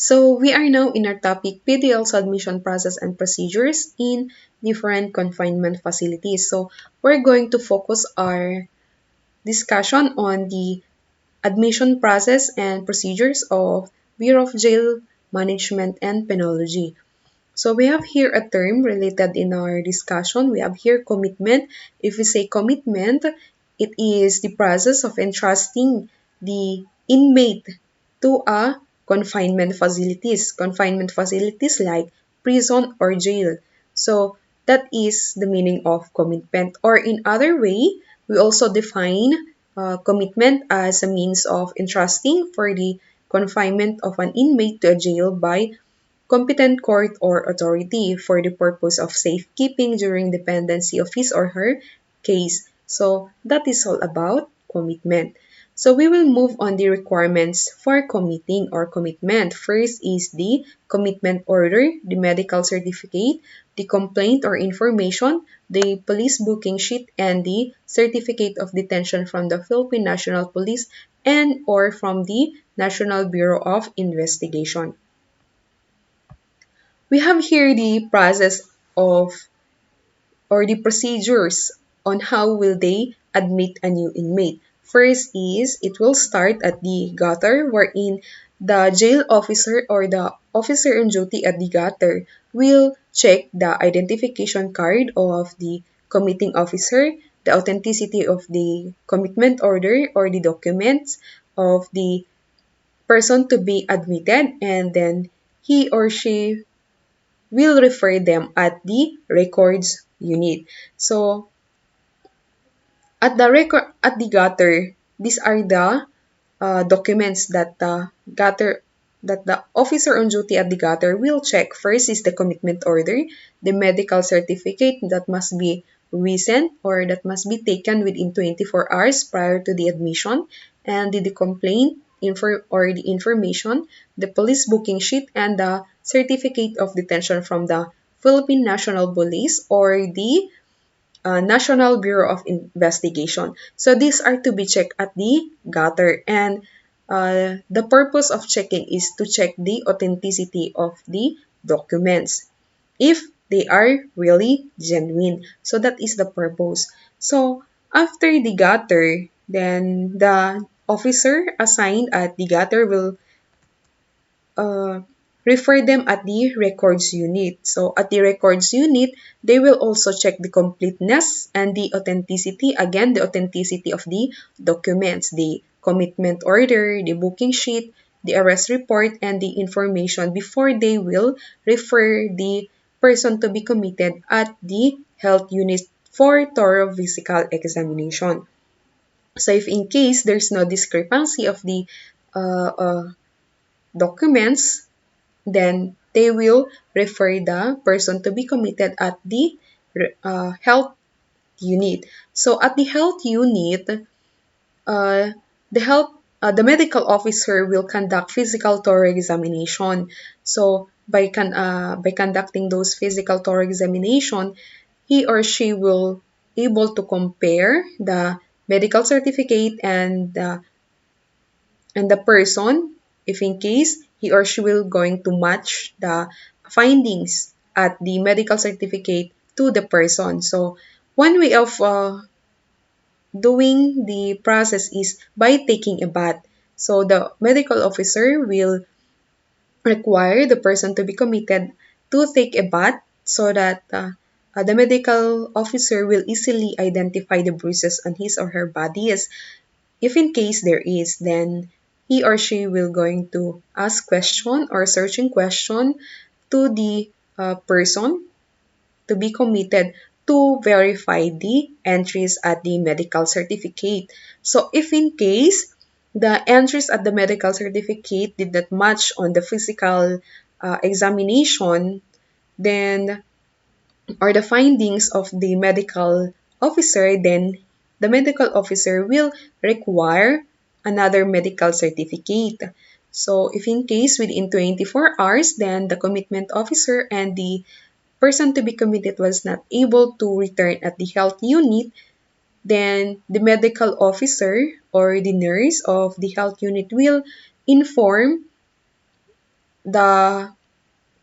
So we are now in our topic PDL's admission process and procedures in different confinement facilities. So we're going to focus our discussion on the admission process and procedures of Bureau of Jail Management and Penology. So we have here a term related in our discussion. We have here commitment. If we say commitment, it is the process of entrusting the inmate to a confinement facilities like prison or jail. So that is the meaning of commitment. Or in other way, we also define commitment as a means of entrusting for the confinement of an inmate to a jail by competent court or authority for the purpose of safekeeping during dependency of his or her case. So that is all about commitment. So we will move on the requirements for committing or commitment. First is the commitment order, the medical certificate, the complaint or information, the police booking sheet, and the certificate of detention from the Philippine National Police and or from the National Bureau of Investigation. We have here the process of or the procedures on how will they admit a new inmate. First is it will start at the gutter wherein the jail officer or the officer on duty at the gutter will check the identification card of the committing officer, the authenticity of the commitment order or the documents of the person to be admitted, and then he or she will refer them at the records unit. So at the gutter, these are the documents that the officer on duty at the gutter will check. First is the commitment order, the medical certificate that must be recent or that must be taken within 24 hours prior to the admission, and the complaint info or the information, the police booking sheet, and the certificate of detention from the Philippine National Police or the National Bureau of Investigation. So these are to be checked at the gutter, and the purpose of checking is to check the authenticity of the documents if they are really genuine. So that is the purpose. So after the gutter, then the officer assigned at the gutter will uh, refer them at the records unit. So at the records unit, they will also check the completeness and the authenticity, again, the authenticity of the documents, the commitment order, the booking sheet, the arrest report, and the information before they will refer the person to be committed at the health unit for thorough physical examination. So if in case there's no discrepancy of the uh, uh, documents, then they will refer the person to be committed at the health unit. So at the health unit, uh, the medical officer will conduct physical thorough examination. So by conducting those physical thorough examination, he or she will able to compare the medical certificate and the person, if in case he or she will going to match the findings at the medical certificate to the person. So one way of doing the process is by taking a bath. So the medical officer will require the person to be committed to take a bath so that the medical officer will easily identify the bruises on his or her body. If in case there is, then he or she will going to ask question or searching question to the person to be committed to verify the entries at the medical certificate. So if in case the entries at the medical certificate did not match on the physical examination, then or the findings of the medical officer, then the medical officer will require another medical certificate. So if in case within 24 hours, then the commitment officer and the person to be committed was not able to return at the health unit, then the medical officer or the nurse of the health unit will inform the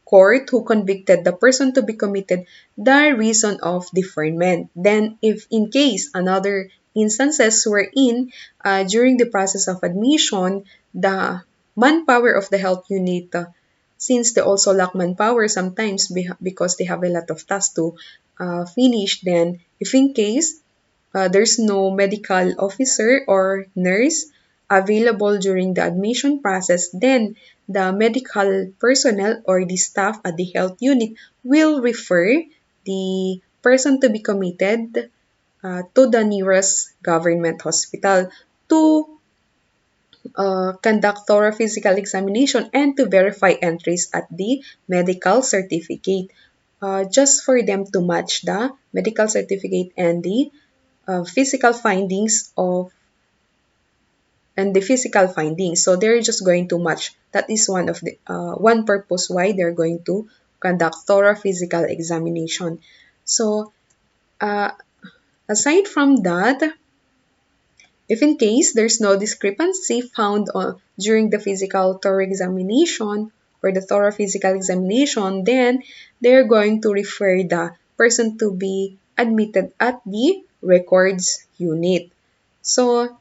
court who convicted the person to be committed the reason of deferment. Then, if in case another instances wherein during the process of admission, the manpower of the health unit, since they also lack manpower sometimes because they have a lot of tasks to finish, then if in case there's no medical officer or nurse available during the admission process, then the medical personnel or the staff at the health unit will refer the person to be committed to the nearest government hospital to conduct thorough physical examination and to verify entries at the medical certificate. Just for them to match the medical certificate and the physical findings of and the physical findings. So they're just going to match. That is one of the one purpose why they're going to conduct thorough physical examination. So uh, aside from that, if in case there's no discrepancy found during the physical thorough examination or the thorough physical examination, then they're going to refer the person to be admitted at the records unit. So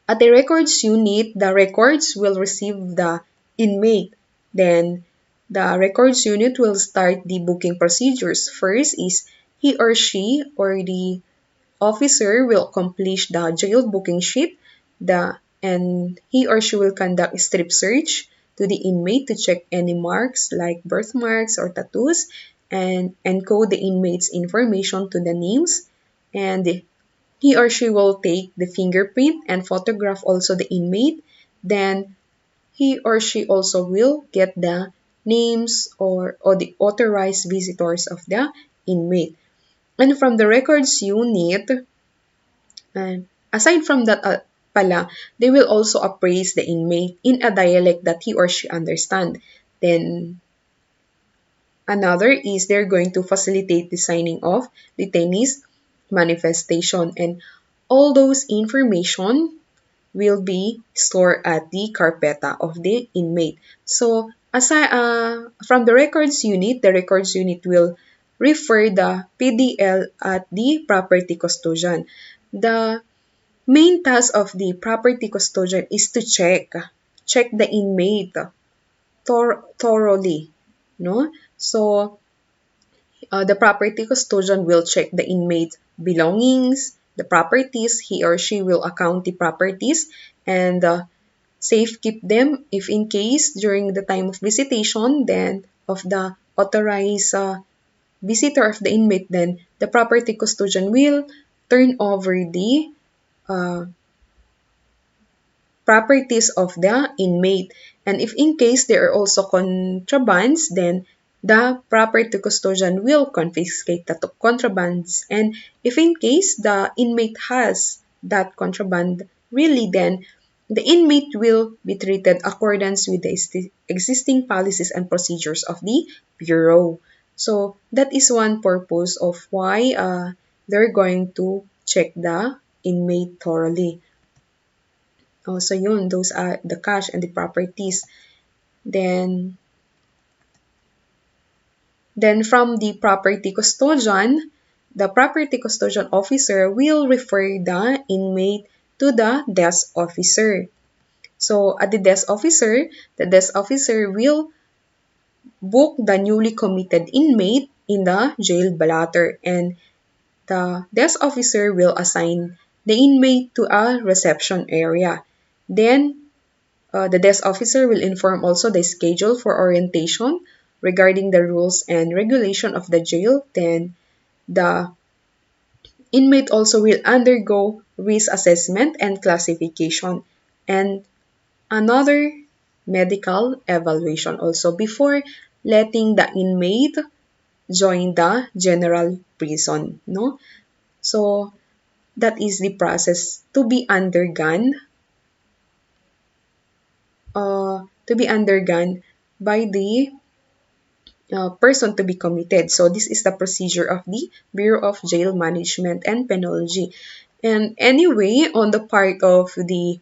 at the records unit, the records will receive the inmate. Then the records unit will start the booking procedures. First is he or she or the officer will accomplish the jail booking sheet, and he or she will conduct a strip search to the inmate to check any marks like birthmarks or tattoos and encode the inmate's information to the names. And he or she will take the fingerprint and photograph also the inmate. Then he or she also will get the names or the authorized visitors of the inmate. And from the records unit, aside from that pala, they will also appraise the inmate in a dialect that he or she understand. Then another is they're going to facilitate the signing of detainees manifestation, and all those information will be stored at the carpeta of the inmate. So from the records unit will refer the PDL at the property custodian. The main task of the property custodian is to check the inmate thoroughly, no? So the property custodian will check the inmate's belongings, the properties. He or she will account the properties and safe keep them if in case during the time of visitation then of the authorized visitor of the inmate, then the property custodian will turn over the uh, properties of the inmate. And if in case there are also contrabands, then the property custodian will confiscate the contrabands. And if in case the inmate has that contraband, really then the inmate will be treated accordance with the existing policies and procedures of the Bureau. So that is one purpose of why they're going to check the inmate thoroughly. Oh, so yun, those are the cash and the properties. Then, then from the property custodian officer will refer the inmate to the desk officer. So at the desk officer will book the newly committed inmate in the jail bladder, and the desk officer will assign the inmate to a reception area. Then the desk officer will inform also the schedule for orientation regarding the rules and regulation of the jail. Then the inmate also will undergo risk assessment and classification and another medical evaluation also before letting the inmate join the general prison, no? So that is the process to be undergone by the person to be committed. So this is the procedure of the Bureau of Jail Management and Penology. And anyway, on the part of the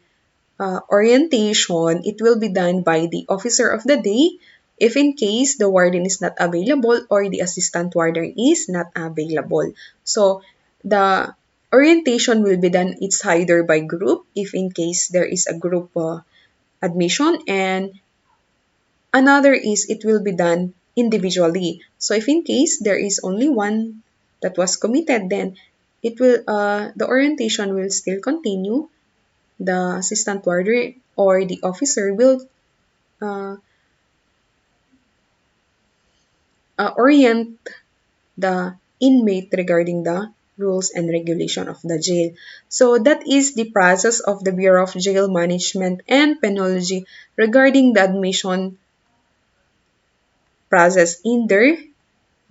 orientation, it will be done by the officer of the day if in case the warden is not available or the assistant warden is not available. So the orientation will be done, it's either by group if in case there is a group admission, and another is it will be done individually. So if in case there is only one that was committed, then it will the orientation will still continue. The assistant warden or the officer will uh, orient the inmate regarding the rules and regulation of the jail. So that is the process of the Bureau of Jail Management and Penology regarding the admission process in their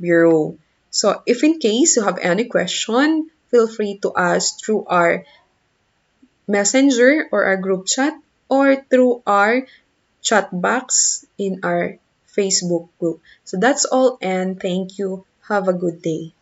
bureau. So if in case you have any question, feel free to ask through our messenger or our group chat or through our chat box in our Facebook group. So that's all, and thank you. Have a good day.